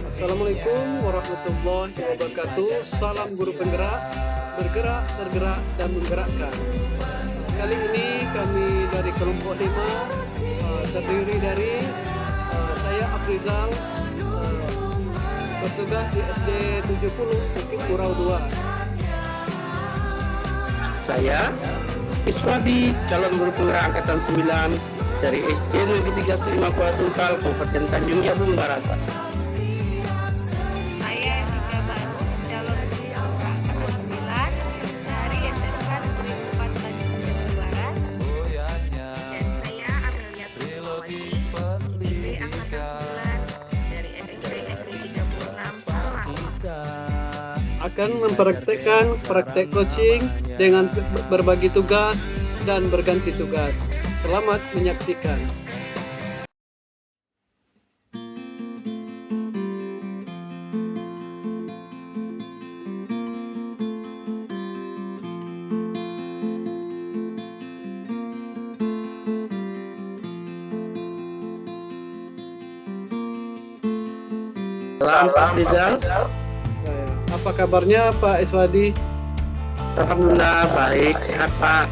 Assalamualaikum warahmatullahi wabarakatuh. Salam guru penggerak, bergerak, tergerak, dan menggerakkan. Kali ini kami dari kelompok 5 terdiri dari saya Afrizal, bertugas di SD 70 Bukit Kurau 2. Saya Iswadi, calon guru penggerak angkatan 9 dari SD Negeri 3 Kuala Tungkal, Kabupaten Tanjung Jabung Barat. Saya Nika Baru, calon guru penggerak angkatan 9 dari SMK Negeri 4 Tanjung Jabung Barat. Dan saya Amelia Tusmawati, CPP angkatan 9 dari SMP Negeri 36 Salah. Akan mempraktekkan praktek coaching dengan berbagi tugas dan berganti tugas. Selamat menyaksikan. Salam Pak Rizal. Apa kabarnya Pak Iswadi? Alhamdulillah baik, sehat Pak.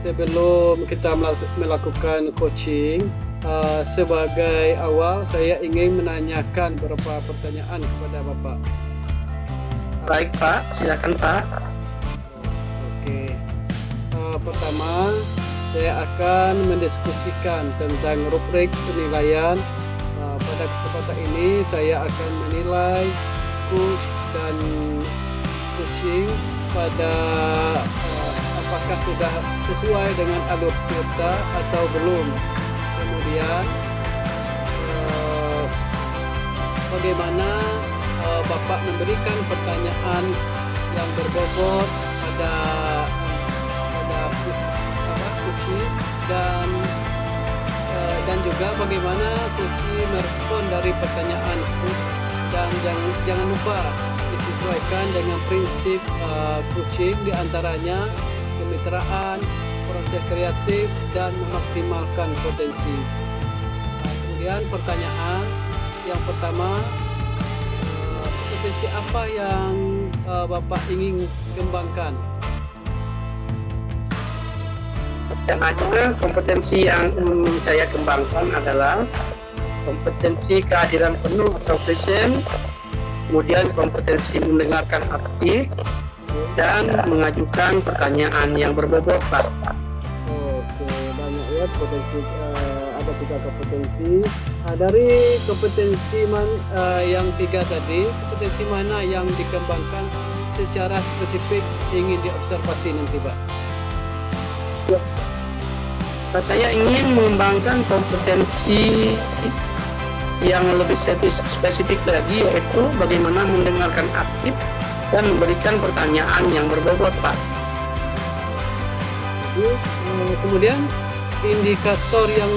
Sebelum kita melakukan coaching, sebagai awal saya ingin menanyakan beberapa pertanyaan kepada Bapak. Baik Pak, silakan Pak. Oke. Pertama, saya akan mendiskusikan tentang rubrik penilaian. Pada kesempatan ini saya akan menilai coach dan coaching pada apakah sudah sesuai dengan alur kita atau belum. Kemudian bagaimana Bapak memberikan pertanyaan yang berbobot pada coaching dan juga bagaimana coaching merespon dari pertanyaan coach, dan jangan lupa disesuaikan dengan prinsip coaching, diantaranya kemitraan, proses kreatif, dan memaksimalkan potensi. Kemudian pertanyaan yang pertama, potensi apa yang Bapak ingin kembangkan? Pertama, kompetensi yang ingin saya kembangkan adalah kompetensi kehadiran penuh atau present, kemudian kompetensi mendengarkan aktif, dan mengajukan pertanyaan yang berbobot Pak. Oke, banyak ya potensi, ada 3 kompetensi. Dari kompetensi yang 3 tadi, kompetensi mana yang dikembangkan secara spesifik ingin diobservasi nanti Pak? Saya ingin mengembangkan kompetensi yang lebih spesifik lagi, yaitu bagaimana mendengarkan aktif dan memberikan pertanyaan yang berbobot Pak. Kemudian indikator yang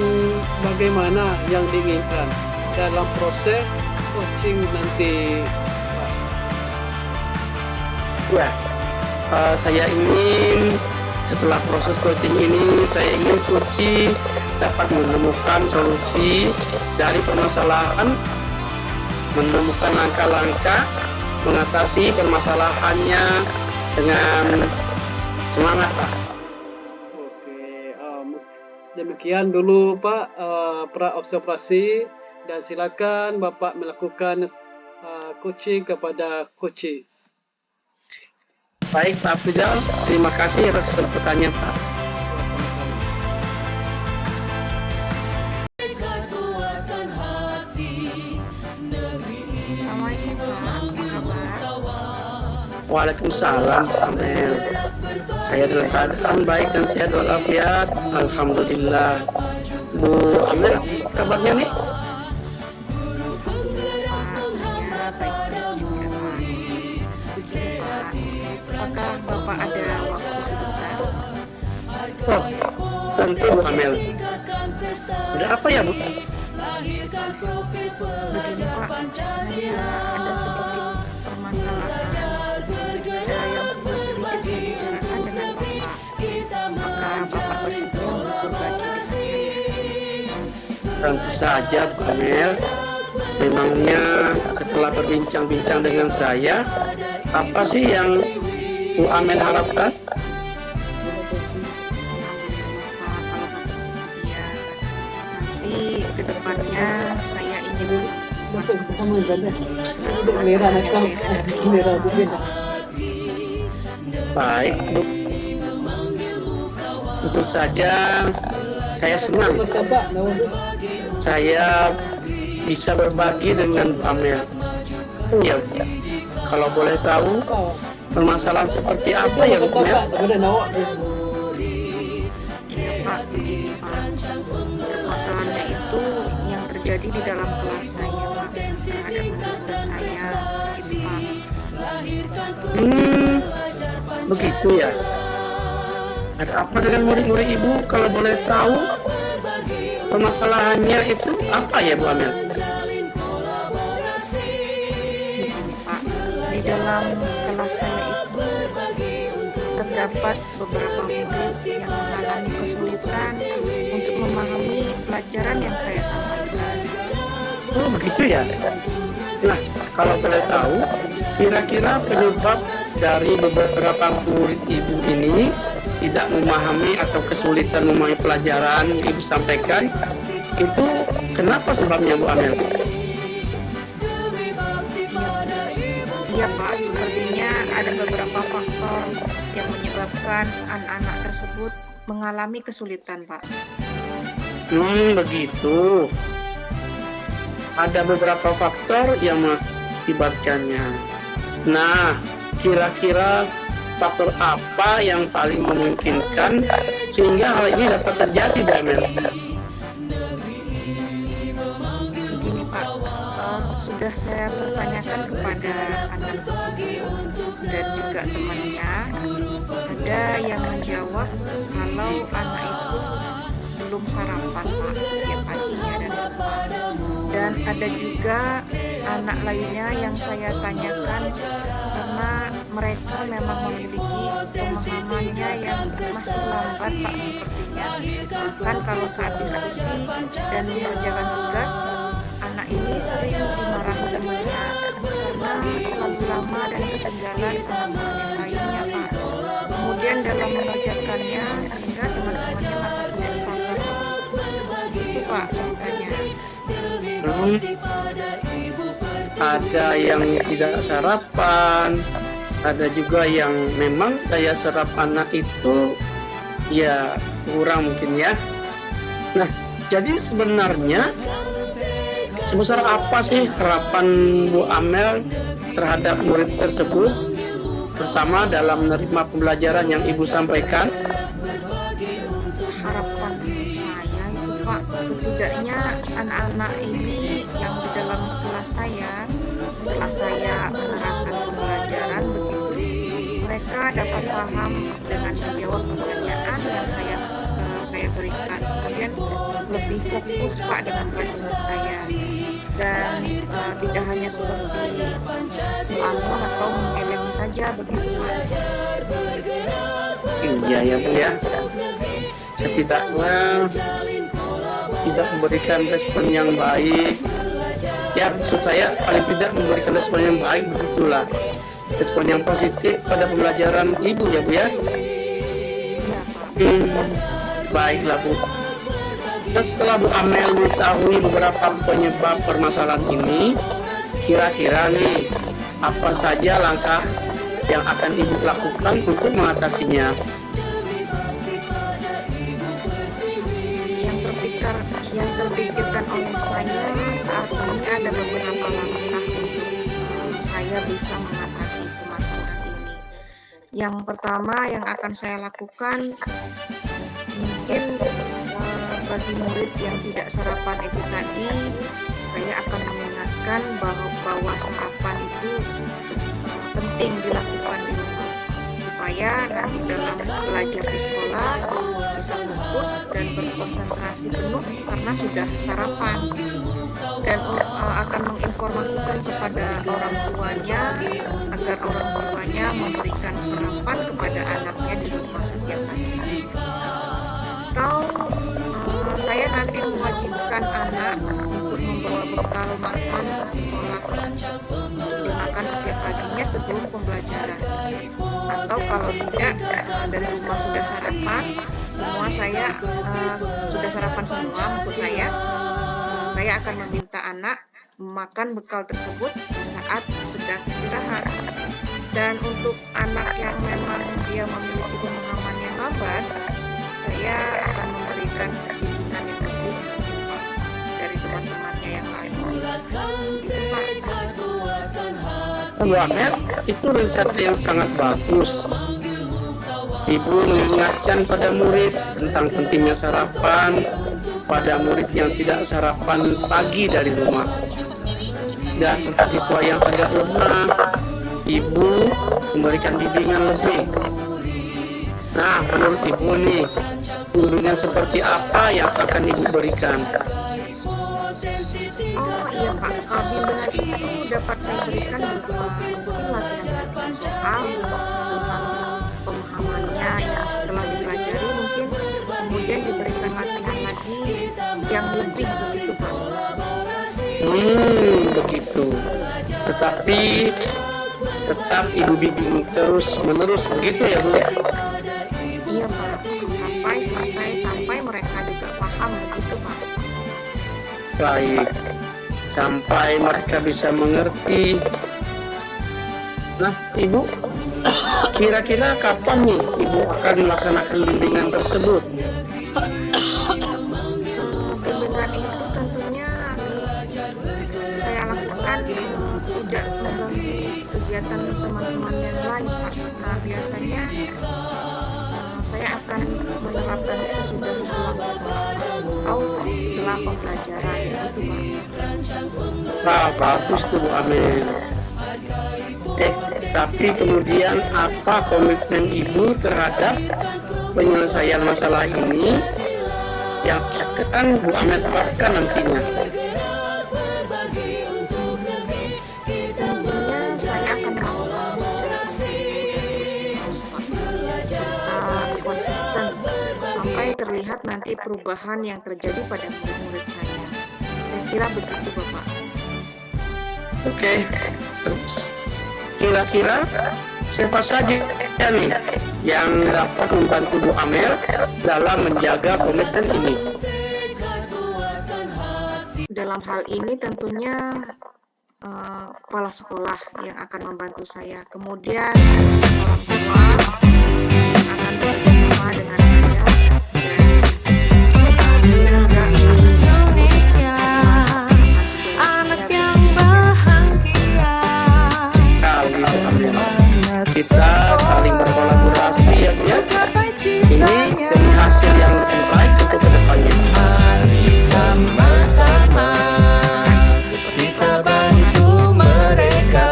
bagaimana yang diinginkan dalam proses coaching nanti Pak? Ya, saya ingin setelah proses coaching ini, saya ingin coach dapat menemukan solusi dari permasalahan, menemukan langkah-langkah mengatasi permasalahannya dengan semangat Pak. Oke, demikian dulu Pak pra-observasi, dan silakan Bapak melakukan coaching kepada coach. Baik Pak Afrizal, terima kasih atas pertanyaan Pak. Assalamualaikum Pak, apa kabar? Waalaikumsalam Pak Amel. Saya dalam keadaan baik dan sehat walafiat, alhamdulillah. Bu Amel, kabarnya nih? Pak, saya baik-baik juga Pak. Begini Pak, apakah Bapak ada waktu sebentar? Oh, tentu Bu Amel. Ada apa ya Bu? Begini Pak, saya ada sedikit permasalahan yang perlu sedikit saya bicarakan dengan Bapak. Apakah Bapak bersedia untuk berbagi dengan saya? Tentu saja, Bu Amel. Memangnya setelah berbincang-bincang dengan saya, apa sih yang Bu Amel harapkan? Nanti kedepannya saya ingin masuk Kamu kursi udah merah nakal, merah dikit. Baik, Bu. Tentu saja saya senang Bertebak, nawan tu. saya bisa berbagi dengan Bu Amel. Ya, kalau boleh tahu permasalahan seperti apa ya Bu Amel? Bertebak, tak boleh nawak tu. Iya Pak, begini Pak. Permasalahannya itu yang terjadi di dalam kelas saya Pak, terhadap murid saya gitu Pak. Begitu ya. Ada apa dengan murid-murid Ibu? Kalau boleh tahu permasalahannya itu apa ya Bu Amel? Begini Pak, di dalam kelas saya itu terdapat beberapa murid yang mengalami kesulitan untuk memahami pelajaran yang saya sampaikan. Oh begitu ya. Nah, kalau boleh tahu, kira-kira penyebab dari beberapa murid Ibu ini tidak memahami atau kesulitan memahami pelajaran yang Ibu sampaikan, itu kenapa sebabnya Bu Amel? Iya Pak, sepertinya ada beberapa faktor yang menyebabkan anak-anak tersebut mengalami kesulitan Pak. Begitu. Ada beberapa faktor yang mengakibatkannya. Nah, kira-kira faktor apa yang paling memungkinkan sehingga hal ini dapat terjadi, Bu Amel? Begini Pak, sudah saya bertanyakan kepada anak tersebut dan juga temannya, ada yang menjawab kalau anak itu belum sarapan Pak setiap paginya dan rumah. Dan ada juga anak lainnya yang saya tanyakan karena mereka memang memiliki pemahamannya yang masih lambat Pak sepertinya. Bahkan kalau saat diskusi dan mengerjakan tugas, anak ini sering dimarahi temannya karena selalu lama dan ketinggalan sama teman yang lainnya Pak. Kemudian dalam mengerjakannya sehingga teman-temannya makin tidak sabar. Itu Pak ceritanya. Ada yang tidak sarapan, ada juga yang memang daya serap anak itu ya kurang mungkin ya. Nah, jadi sebenarnya sebesar apa sih harapan Bu Amel terhadap murid tersebut, terutama dalam menerima pembelajaran yang Ibu sampaikan? Harapan saya itu Pak, setidaknya anak-anak ini yang di dalam kelas saya, setelah saya menerangkan pembelajaran begitu, mereka dapat paham dengan menjawab pertanyaan yang saya berikan. Kemudian lebih fokus Pak dengan pelajaran saya, dan tidak hanya seperti melamun atau mengeleng saja begitu Pak. Iya ya Bu ya. Setidaknya tidak memberikan respon yang baik. Ya, maksud saya paling tidak memberikan respon yang baik, begitulah. Respon yang positif pada pembelajaran Ibu ya Bu ya. Baiklah Bu. Terus setelah Bu Amel mengetahui beberapa penyebab permasalahan ini, kira-kira nih apa saja langkah yang akan Ibu lakukan untuk mengatasinya? Yang terpikirkan oleh saya saat ini ada beberapa langkah untuk saya bisa mengatasi permasalahan ini. Yang pertama yang akan saya lakukan, mungkin bagi murid yang tidak sarapan itu tadi, saya akan mengingatkan bahwa sarapan itu penting dilakukan di rumah supaya nanti dalam belajar di sekolah bisa fokus dan berkonsentrasi penuh karena sudah sarapan, dan akan menginformasikan kepada orang tuanya agar orang tuanya memberikan sarapan kepada anaknya di rumah setiap hari. Atau saya nanti mewajibkan anak untuk membawa bekal makan ke sekolah untuk dimakan setiap paginya sebelum pembelajaran. Atau kalau tidak, dari rumah sudah sarapan, sudah sarapan semua maksud saya akan meminta anak memakan bekal tersebut saat sedang istirahat. Dan untuk anak yang memang dia memiliki pemahaman yang lambat, saya akan memberikan bimbingan yang lebih dari teman-temannya yang lain. Gitu, Pak. Bu Amel, itu rencana yang sangat bagus. Ibu mengingatkan pada murid tentang pentingnya sarapan pada murid yang tidak sarapan pagi dari rumah. Dan untuk siswa yang agak lemah, Ibu memberikan bimbingan lebih. Nah, menurut Ibu nih, bimbingan seperti apa yang akan Ibu berikan? Oh iya Pak, bimbingan itu dapat saya berikan berupa mungkin latihan-latihan soal tentang pemahamannya yang setelah dipelajari, mungkin kemudian diberikan latihan lagi yang lebih begitu Pak. Begitu. Tetapi tetap Ibu bimbing terus menerus begitu ya Bu? Iya Pak, sampai selesai, sampai mereka juga paham begitu Pak. Baik, sampai mereka bisa mengerti. Nah, Ibu, kira-kira kapan nih Ibu akan melaksanakan bimbingan tersebut? Bimbingan itu tentunya saya lakukan tidak mengganggu kegiatan teman-teman yang lain Pak. Nah, biasanya saya akan menerapkan sesudah pulang sekolah atau setelah pembelajaran gitu Pak. Bagus tuh Bu Amel. Tapi kemudian apa komitmen Ibu terhadap penyelesaian masalah ini yang akan Bu Amel terapkan nantinya? Tentunya saya akan melakukan secara serta konsisten sampai terlihat nanti perubahan yang terjadi pada murid-murid saya. Saya kira begitu Bapak. Oke, terus kira-kira siapa saja nih yang dapat membantu Bu Amel dalam menjaga komitmen ini? Dalam hal ini tentunya kepala sekolah yang akan membantu saya. Kemudian orang tua yang akan bekerjasama dengan saya dan Indonesia, anak yang bahagia. Kali Bu Amel, kita saling berkolaborasi ya Bu ya. Ini demi hasil yang lebih baik untuk kedepannya. Mari sama-sama kita bantu mereka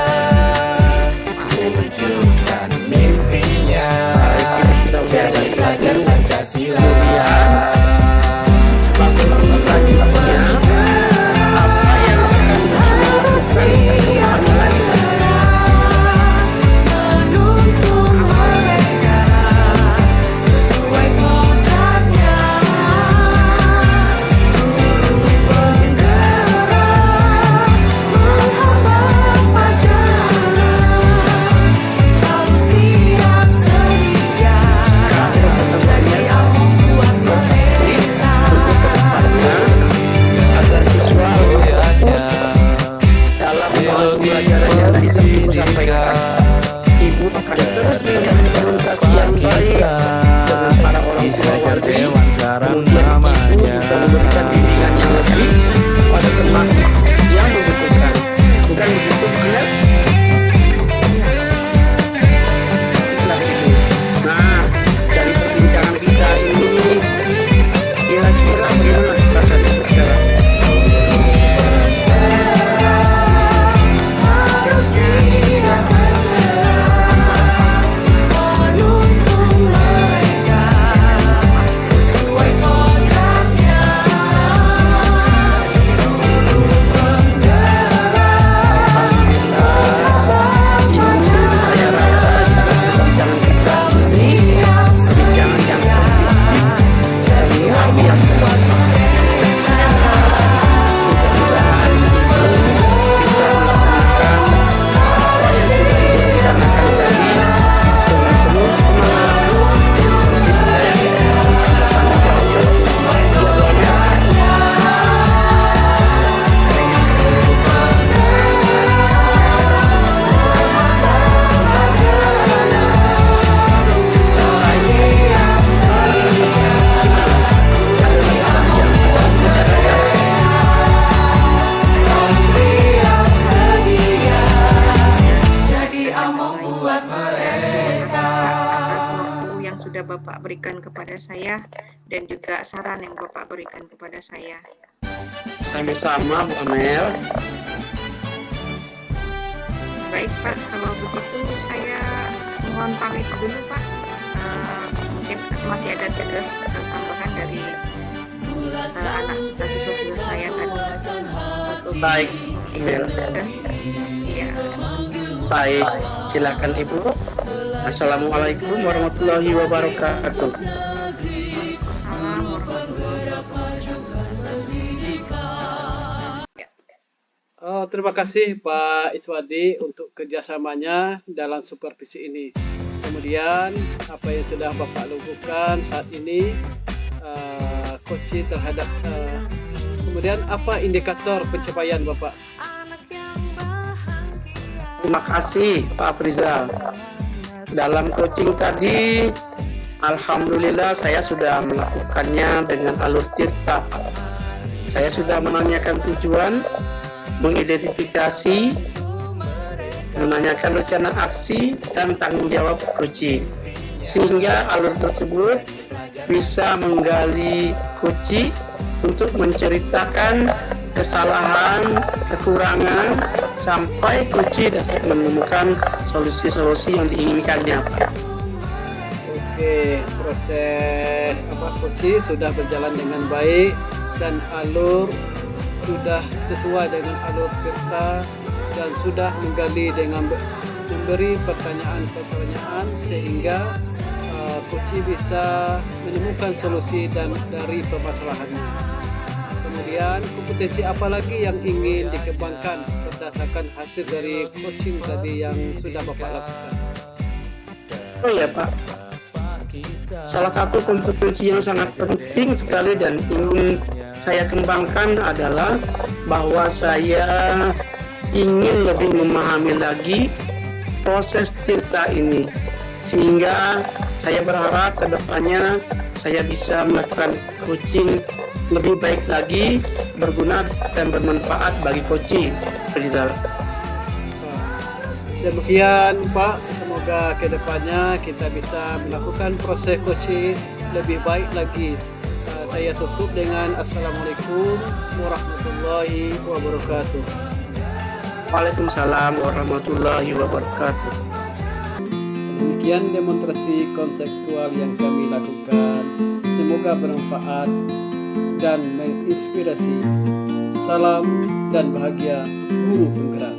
mewujudkan mimpinya. Baik, kita sudah mulai lagi. Bapak berikan kepada saya dan juga saran yang Bapak berikan kepada saya. Sama-sama Bu Amel. Baik Pak, kalau begitu saya mohon pamit dulu Pak. Mungkin masih ada tugas tambahan dari anak siswa-siswa saya tadi. Baik, Amel. Iya. Baik, silakan Ibu. Assalamualaikum warahmatullahi wabarakatuh. Waalaikumsalam warahmatullahi wabarakatuh. Terima kasih Pak Iswadi untuk kerjasamanya dalam supervisi ini. Kemudian apa yang sudah Bapak lakukan saat ini, coaching terhadap kemudian apa indikator pencapaian Bapak? Terima kasih Pak Afrizal. Dalam coaching tadi, alhamdulillah saya sudah melakukannya dengan alur tirta. Saya sudah menanyakan tujuan, mengidentifikasi, menanyakan rencana aksi dan tanggung jawab coaching, sehingga alur tersebut bisa menggali coaching untuk menceritakan kesalahan, kekurangan, sampai coaching dapat menemukan solusi-solusi yang diinginkannya. Oke, proses coaching sudah berjalan dengan baik dan alur sudah sesuai dengan alur tirta dan sudah menggali dengan memberi pertanyaan-pertanyaan sehingga coaching bisa menemukan solusi dan dari permasalahannya. Kemudian kompetensi apa lagi yang ingin dikembangkan berdasarkan hasil dari coaching tadi yang sudah Bapak lakukan? Oh ya Pak, salah satu kompetensi yang sangat penting sekali dan ingin saya kembangkan adalah bahwa saya ingin lebih memahami lagi proses tirta ini, sehingga saya berharap ke depannya saya bisa melakukan coaching lebih baik lagi, berguna dan bermanfaat bagi coaching. Rizal. Demikian Pak, semoga ke depannya kita bisa melakukan proses coaching lebih baik lagi. Saya tutup dengan Assalamualaikum warahmatullahi wabarakatuh. Waalaikumsalam warahmatullahi wabarakatuh. Demikian demonstrasi kontekstual yang kami lakukan. Semoga bermanfaat dan menginspirasi. Salam dan bahagia guru penggerak.